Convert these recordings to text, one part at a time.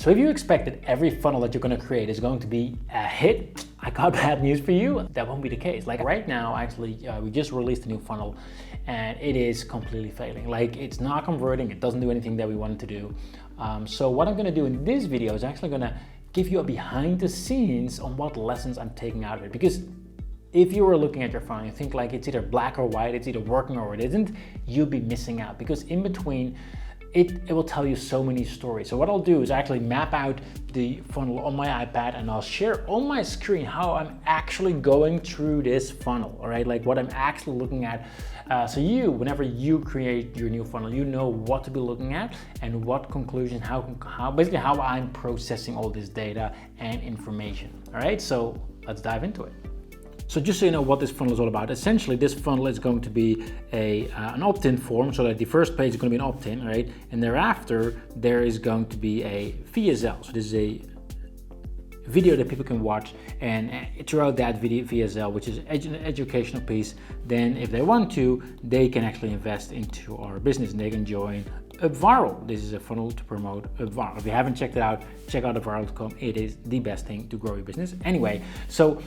So if you expect that every funnel that you're going to create is going to be a hit, I got bad news for you. That won't be the case. Like right now, actually, we just released a new funnel and it is completely failing. Like it's not converting. It doesn't do anything that we wanted to do. So what I'm going to do in this video is actually going to give you a behind the scenes on what lessons I'm taking out of it. Because if you were looking at your funnel, you think like it's either black or white, it's either working or it isn't, you'll be missing out, because in between, it will tell you so many stories. So what I'll do is actually map out the funnel on my iPad and I'll share on my screen how I'm actually going through this funnel, all right? Like what I'm actually looking at. So whenever you create your new funnel, you know what to be looking at and what conclusion, basically how I'm processing all this data and information, all right? So let's dive into it. So just so you know what this funnel is all about, essentially this funnel is going to be an opt-in form, so that the first page is going to be an opt-in, right? And thereafter, there is going to be a VSL. So this is a video that people can watch, and throughout that video VSL, which is an educational piece, then if they want to, they can actually invest into our business and they can join UpViral. This is a funnel to promote UpViral. If you haven't checked it out, check out UpViral.com. It is the best thing to grow your business. Anyway, so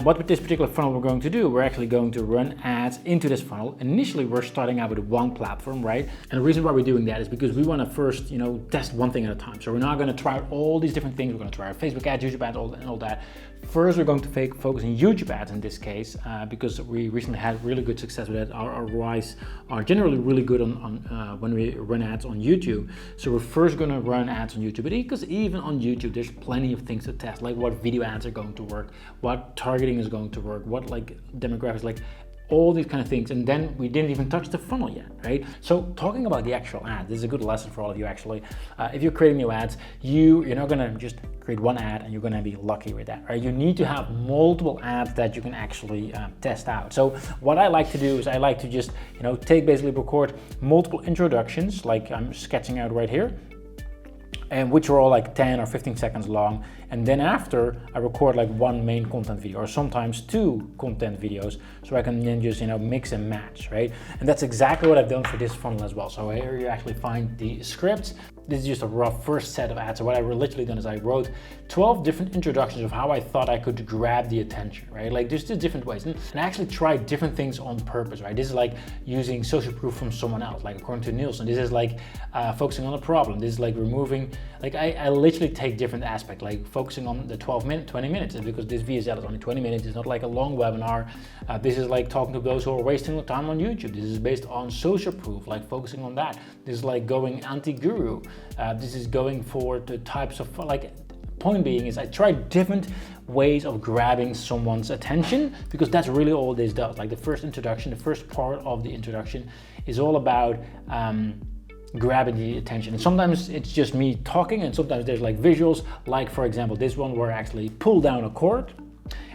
what with this particular funnel we're going to do, we're actually going to run ads into this funnel. Initially, we're starting out with one platform, right? And the reason why we're doing that is because we want to first, test one thing at a time. So we're not going to try out all these different things. We're going to try out Facebook ads, YouTube ads, and all that. First, we're going to focus on YouTube ads in this case, because we recently had really good success with that. Our ROIs are generally really good on when we run ads on YouTube. So we're first going to run ads on YouTube, because even on YouTube, there's plenty of things to test, like what video ads are going to work, what targeting is going to work, what like demographics, like all these kind of things. And then we didn't even touch the funnel yet, right? So talking about the actual ad, this is a good lesson for all of you actually. If you're creating new ads, you're not gonna just create one ad and you're gonna be lucky with that, right? You need to have multiple ads that you can actually test out. So what I like to do is I like to just, basically record multiple introductions, like I'm sketching out right here, and which are all like 10 or 15 seconds long. And then after, I record like one main content video or sometimes two content videos, so I can then just mix and match, right? And that's exactly what I've done for this funnel as well. So here you actually find the scripts. This is just a rough first set of ads. So what I literally done is I wrote 12 different introductions of how I thought I could grab the attention, right? Like just different ways. And I actually tried different things on purpose, right? This is like using social proof from someone else, like according to Nielsen. This is like focusing on a problem. This is like removing, like I literally take different aspects, like focusing on the 20 minutes, because this VSL is only 20 minutes. It's not like a long webinar. This is like talking to those who are wasting their time on YouTube. This is based on social proof, like focusing on that. This is like going anti-guru. This is going for the types of, point being is I tried different ways of grabbing someone's attention, because that's really all this does. Like the first introduction, the first part of the introduction is all about grabbing the attention. And sometimes it's just me talking, and sometimes there's like visuals, like for example, this one where I actually pull down a cord.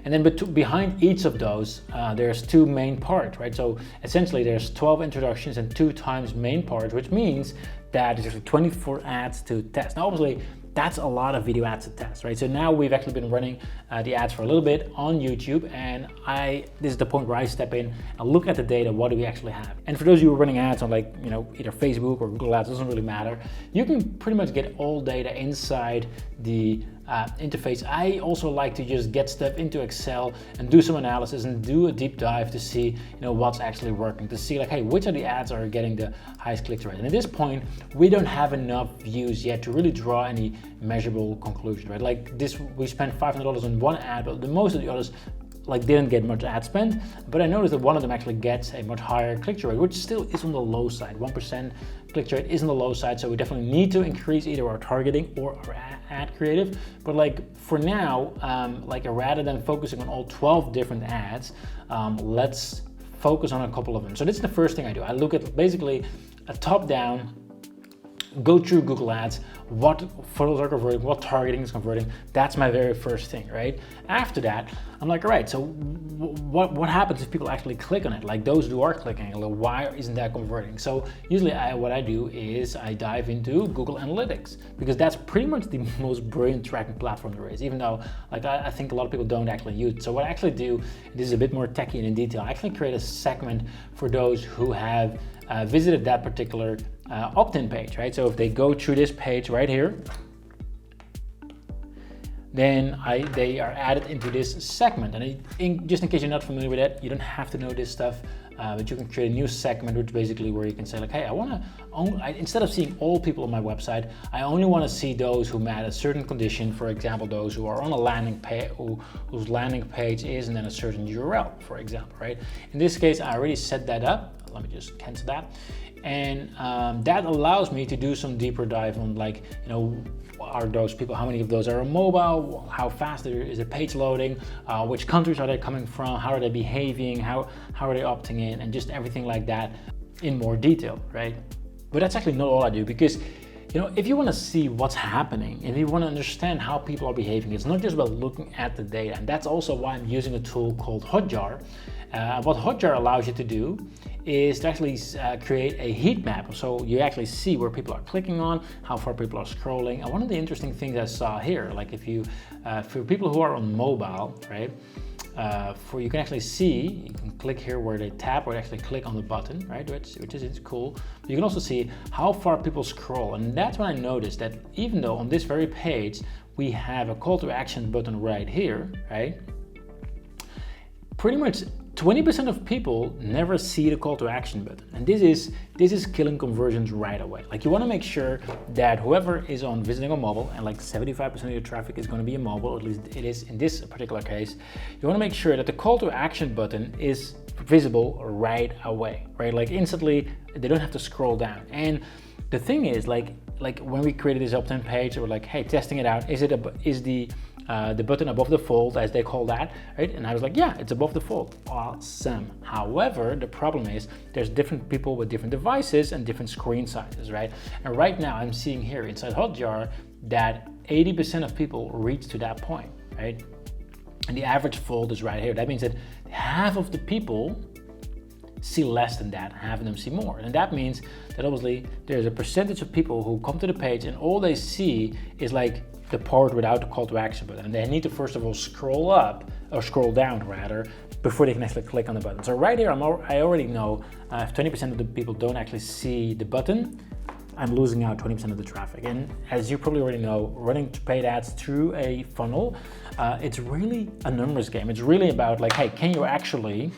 And then behind each of those, there's two main parts, right? So essentially there's 12 introductions and 2 times main parts, which means that there's 24 ads to test. Now, obviously, that's a lot of video ads to test, right? So now we've actually been running the ads for a little bit on YouTube, and this is the point where I step in and look at the data. What do we actually have? And for those of you who are running ads on either Facebook or Google Ads, doesn't really matter. You can pretty much get all data inside the interface. I also like to just get stuff into Excel and do some analysis and do a deep dive to see what's actually working, to see like, hey, which of the ads are getting the highest click-through rate. And at this point, we don't have enough views yet to really draw any measurable conclusions, right? Like this, we spent $500 on one ad, but most of the others didn't get much ad spend, but I noticed that one of them actually gets a much higher click-through rate, which still is on the low side. 1% click-through rate is on the low side, so we definitely need to increase either our targeting or our ad creative. But for now, rather than focusing on all 12 different ads, let's focus on a couple of them. So this is the first thing I do. I look at basically a top-down, go through Google Ads, what photos are converting, what targeting is converting. That's my very first thing, right? After that, I'm like, all right, so what happens if people actually click on it? Like those who are clicking, why isn't that converting? So usually what I do is I dive into Google Analytics, because that's pretty much the most brilliant tracking platform there is, even though I think a lot of people don't actually use it. So what I actually do, this is a bit more techy and in detail, I actually create a segment for those who have visited that particular opt-in page, right? So if they go through this page right here, then they are added into this segment. And just in case you're not familiar with that, you don't have to know this stuff, but you can create a new segment, which basically where you can say like, hey, instead of seeing all people on my website, I only want to see those who met a certain condition. For example, those who are on a landing page, whose landing page is, and then a certain URL, for example, right? In this case, I already set that up. Let me just cancel that. And that allows me to do some deeper dive on, like, are those people, how many of those are on mobile, how fast is the page loading, which countries are they coming from, how are they behaving, how are they opting in, and just everything like that in more detail, right? But that's actually not all I do, because if you want to see what's happening, if you want to understand how people are behaving, it's not just about looking at the data. And that's also why I'm using a tool called Hotjar. What Hotjar allows you to do is to actually create a heat map. So you actually see where people are clicking on, how far people are scrolling. And one of the interesting things I saw here, like if you, for people who are on mobile, right? You can actually see, you can click here where they tap or actually click on the button, right? Which is cool. But you can also see how far people scroll. And that's when I noticed that even though on this very page, we have a call to action button right here, right? Pretty much 20% of people never see the call to action button. And this is killing conversions right away. Like, you want to make sure that whoever is on visiting on mobile, and like 75% of your traffic is going to be in mobile, at least it is in this particular case, you want to make sure that the call to action button is visible right away, right? Like instantly, they don't have to scroll down. And the thing is, like when we created this opt-in page, we're like, hey, testing it out, is the button above the fold, as they call that, right? And I was like, yeah, it's above the fold. Awesome. However, the problem is there's different people with different devices and different screen sizes, right? And right now I'm seeing here inside Hotjar that 80% of people reach to that point, right? And the average fold is right here. That means that half of the people see less than that, half of them see more. And that means that obviously there's a percentage of people who come to the page and all they see is like the part without the call to action button. And they need to first of all scroll up, or scroll down rather, before they can actually click on the button. So right here, I already know if 20% of the people don't actually see the button, I'm losing out 20% of the traffic. And as you probably already know, running paid ads through a funnel, it's really a numbers game. It's really about like, hey, can you actually,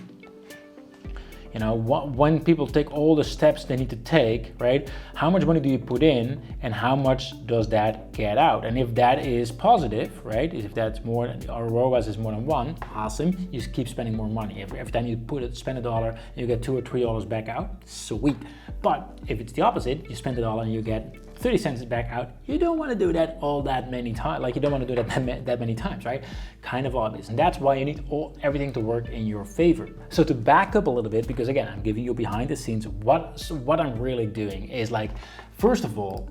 when people take all the steps they need to take, right? How much money do you put in and how much does that get out? And if that is positive, right? If that's more, or ROAS is more than one, awesome. You just keep spending more money. Every time you spend $1, you get $2 or $3 back out, sweet. But if it's the opposite, you spend $1 and you get 30 cents back out, you don't want to do that that many times. Like, you don't want to do that many times, right? Kind of obvious. And that's why you need everything to work in your favor. So to back up a little bit, because again, I'm giving you behind the scenes, what I'm really doing is like, first of all,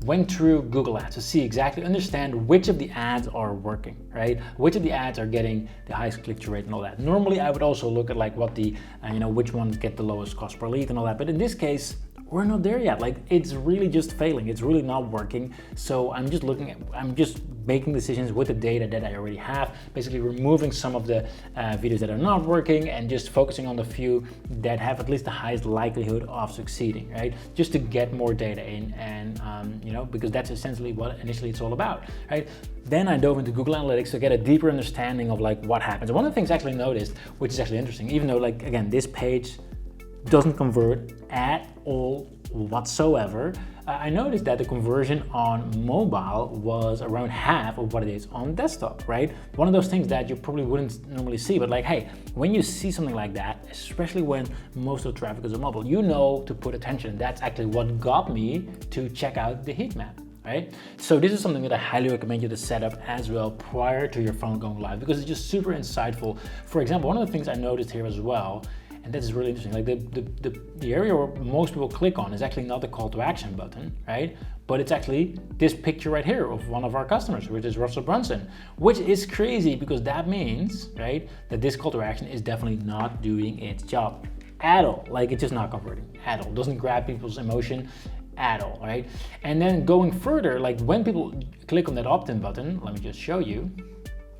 went through Google Ads to understand which of the ads are working, right? Which of the ads are getting the highest click-through rate and all that. Normally, I would also look at like what the, which ones get the lowest cost per lead and all that. But in this case, we're not there yet. Like, it's really just failing. It's really not working. So I'm just making decisions with the data that I already have, basically removing some of the videos that are not working and just focusing on the few that have at least the highest likelihood of succeeding, right? Just to get more data in and, because that's essentially what initially it's all about, right? Then I dove into Google Analytics to get a deeper understanding of like what happens. One of the things I actually noticed, which is actually interesting, even though like, again, this page doesn't convert at all whatsoever, I noticed that the conversion on mobile was around half of what it is on desktop, right? One of those things that you probably wouldn't normally see, but like, hey, when you see something like that, especially when most of the traffic is on mobile, you know to put attention. That's actually what got me to check out the heat map, right? So this is something that I highly recommend you to set up as well prior to your funnel going live, because it's just super insightful. For example, one of the things I noticed here as well, and this is really interesting, like the area where most people click on is actually not the call to action button, right? But it's actually this picture right here of one of our customers, which is Russell Brunson, which is crazy because that means, right, that this call to action is definitely not doing its job at all. Like, it's just not converting at all. Doesn't grab people's emotion at all, right? And then going further, like when people click on that opt-in button, let me just show you,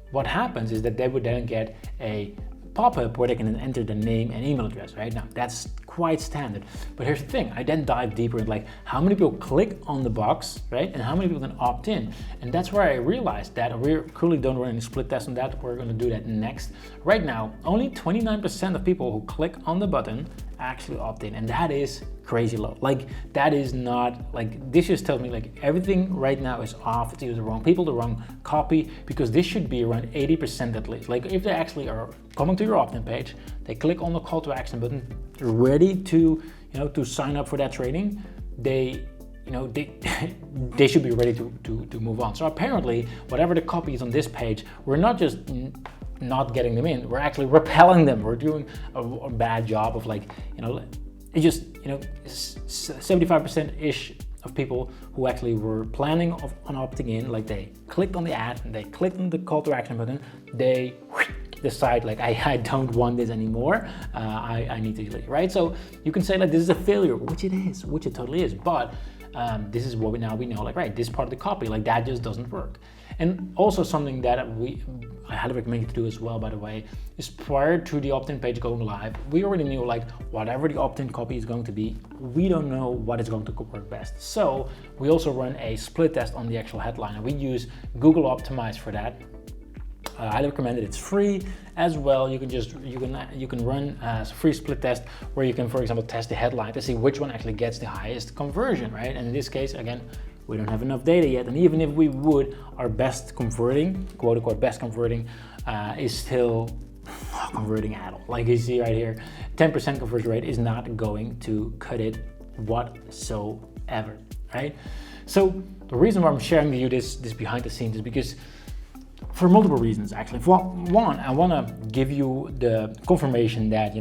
what happens is that they would then get a pop-up where they can enter the name and email address, right? Now, that's quite standard. But here's the thing, I then dive deeper in like how many people click on the box, right? And how many people then opt in. And that's where I realized that we currently don't run any split tests on that. We're gonna do that next. Right now, only 29% of people who click on the button actually opt in, and that is crazy low. Like that is not, like this just tells me like everything right now is off. It's either the wrong people, the wrong copy, because this should be around 80% at least. Like if they actually are coming to your opt-in page, they click on the call to action button, ready to to sign up for that training, they they should be ready to move on. So apparently whatever the copy is on this page, we're not just not getting them in, we're actually repelling them. We're doing a bad job of like, it just, 75% ish of people who actually were planning on opting in, like they clicked on the ad and they clicked on the call to action button, they decide like, I don't want this anymore, I need to delete, right? So you can say like this is a failure, which it is, which it totally is, but this is what we know, like, right, this part of the copy, like that just doesn't work. And also something that I highly recommend you to do as well, by the way, is prior to the opt-in page going live, we already knew like whatever the opt-in copy is going to be, we don't know what is going to work best. So we also run a split test on the actual headline, and we use Google Optimize for that. I highly recommend it. It's free as well. You can run a free split test where you can, for example, test the headline to see which one actually gets the highest conversion, right? And in this case, again, we don't have enough data yet, and even if we would, our best converting, quote unquote best converting, is still not converting at all. Like you see right here, 10% conversion rate is not going to cut it whatsoever, right? So the reason why I'm sharing with you this behind the scenes is because for multiple reasons actually. For one, I want to give you the confirmation that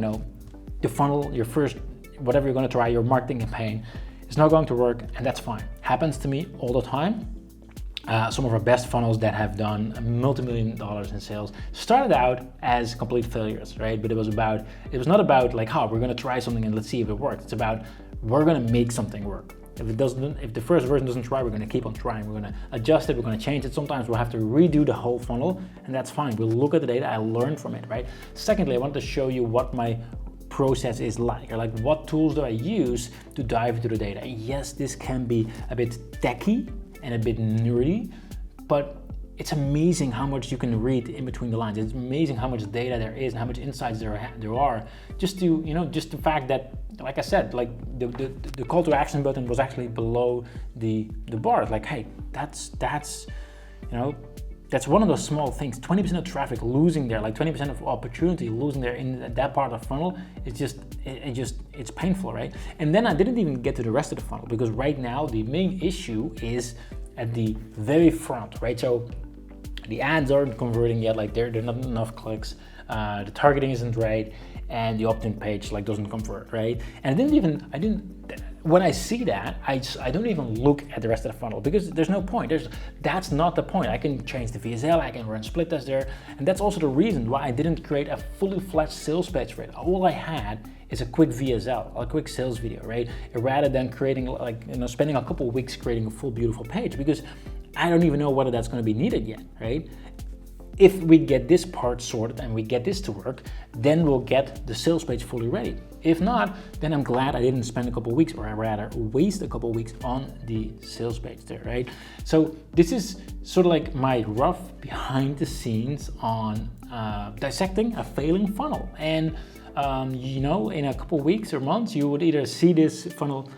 the funnel, your first, whatever you're going to try, your marketing campaign, it's not going to work, and that's fine. Happens to me all the time. Some of our best funnels that have done multi-million dollars in sales started out as complete failures, right? But it was not about like, we're going to try something and let's see if it works. It's about, we're going to make something work. If the first version doesn't try, we're going to keep on trying. We're going to adjust it. We're going to change it. Sometimes we'll have to redo the whole funnel, and that's fine. We'll look at the data. I learn from it, right? Secondly, I wanted to show you what my process is like, or like what tools do I use to dive into the data. And yes, this can be a bit techy and a bit nerdy, but it's amazing how much you can read in between the lines. It's amazing how much data there is and how much insights there are. Just the fact that, like I said, like the call to action button was actually below the bar. Like, hey, that's one of those small things. 20% of traffic losing there, like 20% of opportunity losing there in that part of the funnel, it's painful, right? And then I didn't even get to the rest of the funnel, because right now the main issue is at the very front, right? So the ads aren't converting yet, like they're not enough clicks, the targeting isn't right, and the opt-in page like doesn't convert, right? And when I see that, I don't even look at the rest of the funnel, because there's no point. That's not the point. I can change the VSL, I can run split tests there, and that's also the reason why I didn't create a fully fledged sales page for it. All I had is a quick VSL, a quick sales video, right? Rather than creating spending a couple of weeks creating a full beautiful page, because I don't even know whether that's going to be needed yet, right? If we get this part sorted and we get this to work, then we'll get the sales page fully ready. If not, then I'm glad I didn't spend a couple of weeks, or I rather waste a couple of weeks on the sales page there, right? So this is sort of like my rough behind the scenes on dissecting a failing funnel. And in a couple of weeks or months, you would either see this funnel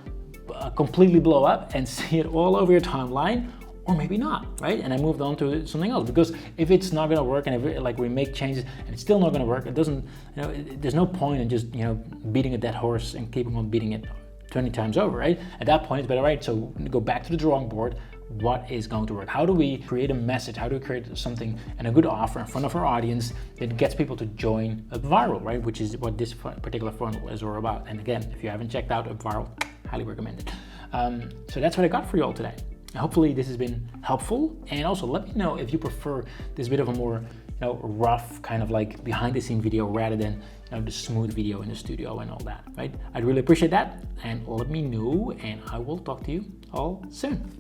completely blow up and see it all over your timeline, or maybe not, right? And I moved on to something else, because if it's not gonna work, and if we make changes and it's still not gonna work, it doesn't, there's no point in just, beating a dead horse and keeping on beating it 20 times over, right? At that point, it's better, right? So go back to the drawing board. What is going to work? How do we create a message? How do we create something and a good offer in front of our audience that gets people to join UpViral, right? Which is what this particular funnel is all about. And again, if you haven't checked out UpViral, highly recommend it. So that's what I got for you all today. Hopefully this has been helpful, and also let me know if you prefer this bit of a more rough kind of like behind the scene video rather than the smooth video in the studio and all that, right? I'd really appreciate that, and let me know, and I will talk to you all soon.